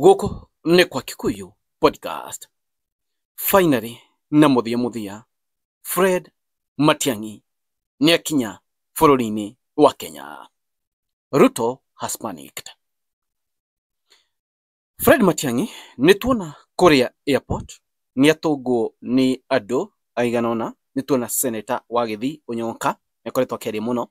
Goko ne kwa Kikuyu podcast. Finally, na muthia Fred Matiang'i ni akinya bũrũri-inĩ wa Kenya. Ruto has panicked. Fred Matiang'i nĩ tuona kũrĩa airport nĩ atũngwo nĩ andũ aigana ũna. Nĩ tuona senator wa Gĩthii Onyonka nĩ akoretwo akĩaria mũno,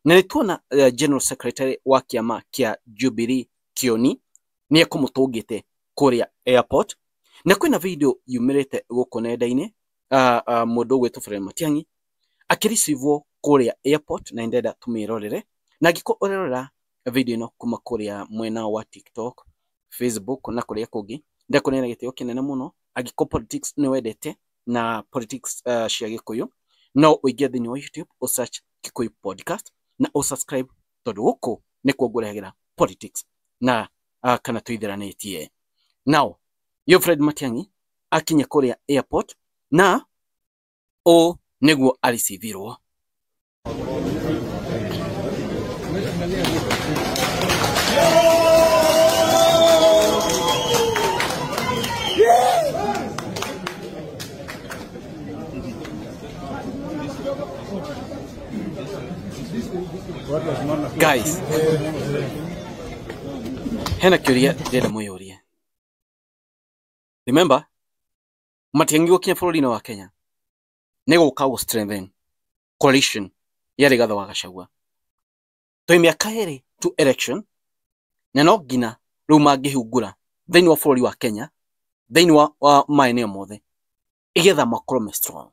na nĩ tuona general secretary wa kĩama kĩa Jubilee Kioni nĩ ekũmũtũngĩte kũrĩa airport, na kwĩna video yumĩrĩte gũkũ nenda-inĩ mũndũ ũgwĩtwo Fred Matiang'i akĩricivwo kũrĩa airport, na ndenda tũmĩrorere. Na angĩkorwo ũrerora video ĩno kuma kũrĩa mwena wa TikTok, Facebook na kũrĩa kũngĩ, ndakũnena gĩtĩo kĩnene mũno. Angĩkorwo politics nĩ wendete na politics cia Gĩkũyũ, no ũingĩre thĩinĩ wa YouTube o search Kikuyu podcast na o subscribe, tondũ gũkũ nĩkuo ngũrehagĩra politics na kana tũitheranĩtie. Now, yo Fred Matiang'i akinya kũrĩa airport na o nĩguo aricivirwo. Guys, hena kĩũria ndĩrenda mũyũrie. Remember, Matiang'i gũkinya bũrũri-inĩ wa Kenya nĩ gũka gũ strengthen coalition ya Rigathi wa Gachagua. Twĩ mĩaka ĩrĩ to election, na no nginya rĩu mangĩhungura thĩinĩ wa bũrũri wa Kenya, thĩinĩ wa maeneo mothe, igetha makorwo me strong.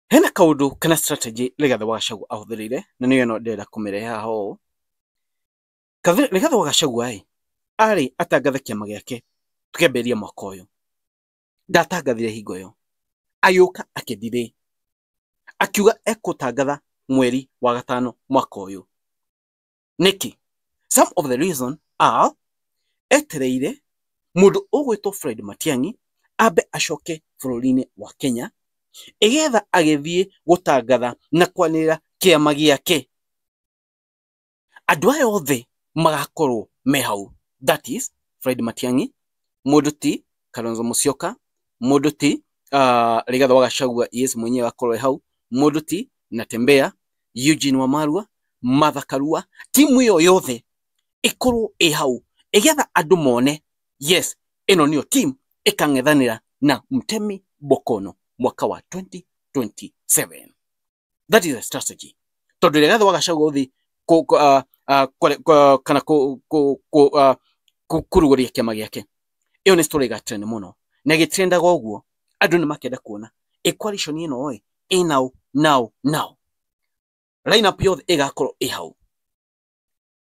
Hena kaũndũ kana strategy Rigathi wa Gachagua ahũthĩrĩire, na nĩyo ĩno ndĩrenda kũmĩrehe haha ũũ. Rigathi wa Gachagua arĩ atangathe kĩama gĩake tukĩambĩrĩria mwaka ũyũ, ndatangathire hingo ĩyo, agĩũka akĩdire akiuga egũtangatha mweri wa gatano mwaka ũyũ. Nĩkĩ? Some of the reason are etereire mũndũ ũgwĩtwo Fred Matiang'i ambe acoke bũrũri-inĩ wa Kenya, igetha agĩthiĩ gũtangatha na kwanĩrĩra kĩama gĩake, andũ aya othe magakorwo me hau. That is Fred Matiang'i, mũndũ ti Kalonzo Musyoka, mũndũ ti Rigathi wa Gachagua yes mwenyewe akorwo hau, mũndũ ti Natembeya, Eugene Wamalwa, Martha Karua, timu ĩyo yothe ikorwo hau, igetha andũ mone yes ĩno nĩyo team ĩkang'ethanĩra na Mtemi Bokono mwaka wa 2027. That is a strategy. Tondũ Rigathi wa Gachagua ũthi kana kũrugũria kĩama gĩake, ĩyo nĩ story ĩgatrend mũno, na ĩgĩtrendaga ũguo andũ nĩ makenda kuona coalition ĩno now line up yothe ĩgakorwo hau.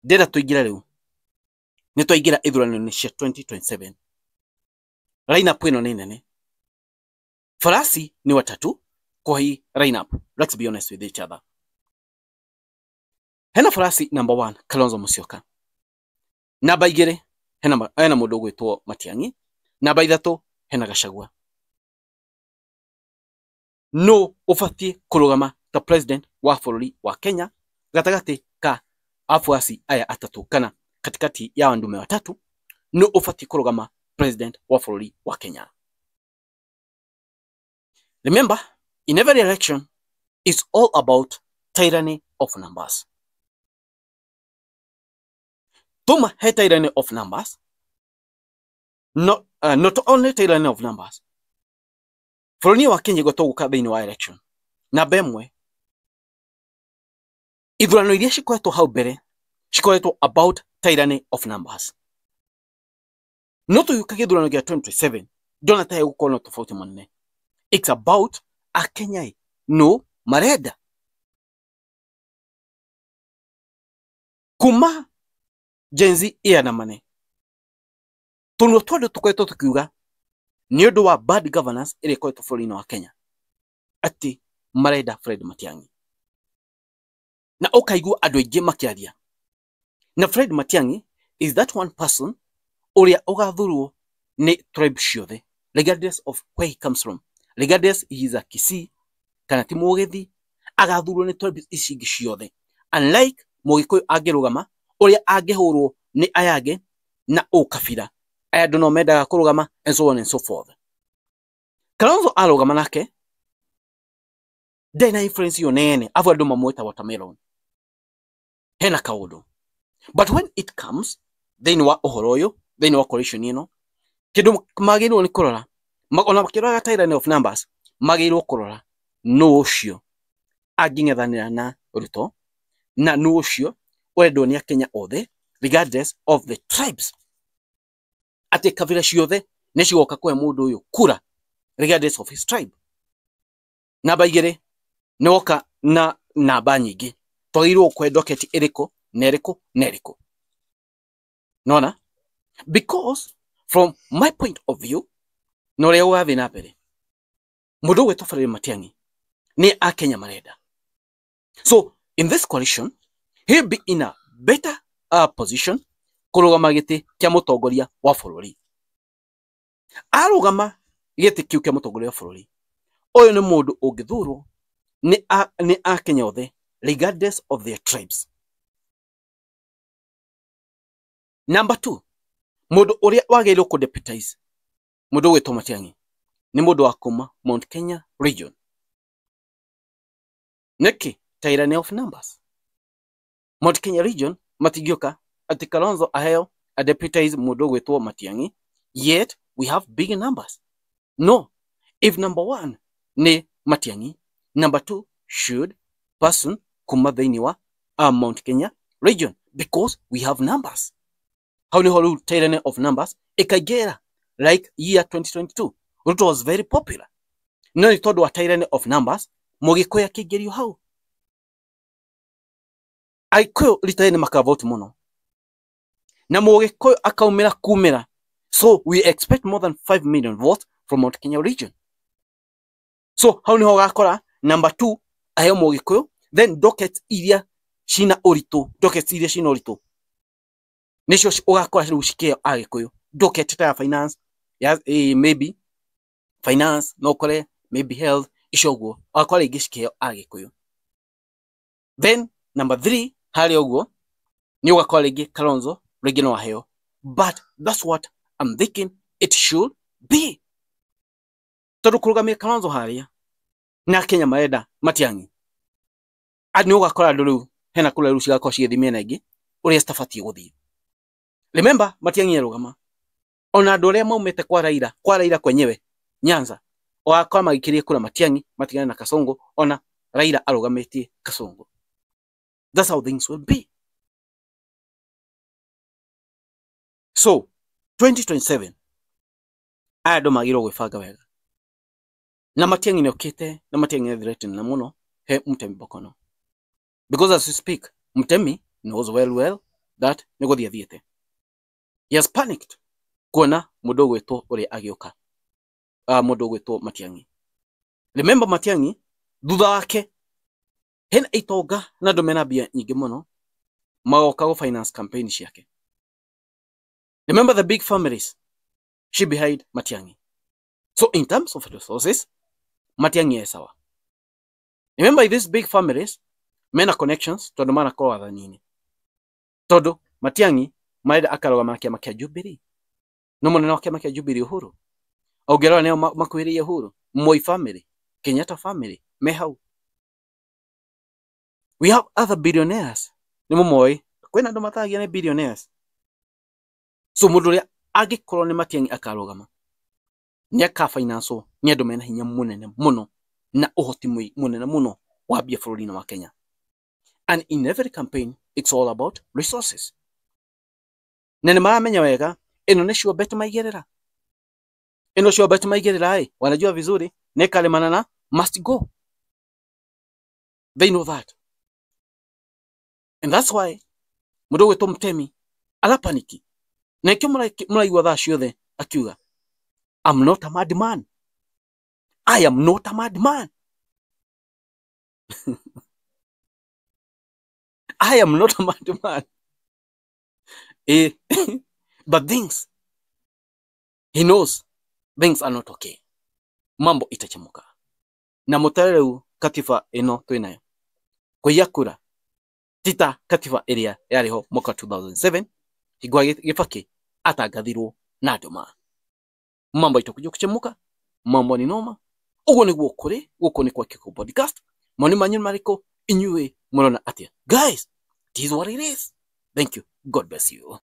Ndĩrenda tũingĩra rĩu, nĩ twaingĩra ithurano-inĩ cia 2027. Line up ĩno nĩ nene, farasi ni watatu kwa hii line up. Let's be honest with each other. Hena farasi number 1 Kalonzo Musyoka, namba 2 hena mũndũ ũgwĩtwo Matiang'i, namba 3 hena Gachagua. No ũbatiĩ kũrũgama ta president wa bũrũri wa Kenya gatagatĩ ka afuasi aya atatu, kana katikati ya wandume watatu, no ũbatiĩ kũrũgama president wa bũrũri wa Kenya. Remember, in every election, it's all about tyranny of numbers. Tuma he tyranny of numbers, not only tyranny of numbers. Bũrũri wa Kenya gũtũgũka thĩinĩ wa election. Namba ĩmwe, ithurano iria cikoretwo hau mbere cikoretwo about tyranny of numbers. No tũgĩũka gĩthurano gĩa 2027, ndona ta hegũkorwo na tofauti mũnene. It's about Akenya no marenda kuma Gen Z ĩandamane. Tũnua tondũ tũkoretwo tũkiuga nĩ ũndũ wa bad governance ĩrĩa ĩkoretwo bũrũri-inĩ wa Kenya, atĩ marenda Fred Matiang'i, na ũkaigua andũ aingĩ makĩaria. Na Fred Matiang'i is that one person ũrĩa ũgathurwo nĩ tribe ciothe, regardless of where he comes from, regardless he is a Kisii kana ti Mũgĩthii, agathurwo nĩ tribe ici ingĩ ciothe. Unlike Mũgĩkũyũ angĩrũgama, ũrĩa angĩhũrwo nĩ Ayage na ukabira aya ndu no mendaga kurugama and so on and so forth. Kalonzo arugama nake ndena influence yo nene avo andu mamweta watermelon hena kaundu. But when it comes then wa uhoro uyu then wa coalition ino kindu magirwo ni kurora ona makirora tyranny of numbers magirwo kurora no ucio aging'ethanira na Ruto na no ucio wendwo ni Akenya othe regardless of the tribes. Ati kabira ciothe ni cigoka kwe mundu uyu kura regardless of his tribe. Namba igiri ni woka na namba nyingi twagirwo kwe docket iriko neriko neriko. Nona? Because from my point of view no leo wa thina mbere mundu wetu Fred Matiang'i ni Akenya marenda. So in this coalition he'll be in a better position kurugama giti kia mutongoria wa bururi. Arugama giti kiu kia mutongoria wa bururi uyu ni mundu ungithurwo ni Akenya othe regardless of their tribes. Number 2, mundu uria wagirwo ku deputize mundu wetwo Matiang'i ni mundu wa kuma Mount Kenya region. Neki tyranny of numbers. Mount Kenya region matigioka ati Kalonzo aheo a deputize mundu wetwo Matiang'i, yet we have big numbers. No, if number 1 ni Matiang'i, number 2 should person kuma thini wa Mount Kenya region because we have numbers. How ni holu tyranny of numbers ikagera like year 2022 Ruto was very popular. No ni todo wa tyranny of numbers Mugikuyu akigerio hau Aikuyu litayene makavote muno na Mugikuyu akaumira kumira. So we expect more than 5 million votes from Mount Kenya region. So how ni ho gakora number 2 ayo Mugikuyu, then docket iria shina orito nisho ugakora riu shikeo Agikuyu docket ta finance, yes, maybe finance no kore, maybe health ishoguo akora igishikeo Agikuyu. Then number 3 hari oguo ni ugakora igi Kalonzo rigi no aheo. But that's what I'm thinking it should be. Tondu kurugamia Kalonzo haria na Kenya marenda Matiang'i ani ugakora riu hena kula riu cigakora cigithimia na ingi uria stafatie guthii. Remember Matiang'i arugama ona andu aria maumete kwa Raila kwenyewe Nyanza ogakora magikirie kura Matiang'i matigane na Kasongo, ona Raila arugametie Kasongo. That's how things will be. So 2027 ado magiro gwibanga wega na Matiang'i nokite na Matiang'i threaten na muno he Mutemi Bokono, because as we speak Mutemi knows well that negothia thiete. He has panicked kuona mundu gwetwo uri agioka mundu gwetwo Matiang'i. Remember Matiang'i thutha wake hena itonga na domena bia nyingi muno magoka go finance campaign ciake. Remember the big families she behind Matiang'i. So in terms of resources Matiang'i is sawa. Remember these big families mena connections tondu mana kwa wathanini. Tondu Matiang'i maida akarogama kiama kia Jubilee. No munene wa kiama kia Jubilee Uhuru. Augerwa neo makwiriye Uhuru, Moi family, Kenyatta family, mehau. We have other billionaires. Nimo Moi, kwena andu matagia ne billionaires. So mundu uria agikorwo ni Matiang'i akarogama ni aka finance ni andu mena hinya munene muno na uhoti munene muno wa bia bururi wa Kenya. And in every campaign it's all about resources. Nene maramenya wega ino ni sure bet maigerera. Ino sure bet maigerera wanajua vizuri ne kalemana na must go. They know that. And that's why mundu wetwo Mutemi alapaniki. Na ikyo muraigwa thaa ciothe akiuga I'm not a madman. I am not a madman. I am not a madman. But things, he knows things are not okay. Mambo itachemuka. Na mutareu katiba ino twinayo. Kuiya kura tita katiba area yariho mwaka 2007 higwa Gibaki atangathirwo na nduma. Mambo itakuja kuchemuka, mambo ni noma. Ugo niguo kuri guku ni kwa Kiko Podcast. Moni manyu mariko inyue murona atia. Guys, this is what it is. Thank you. God bless you.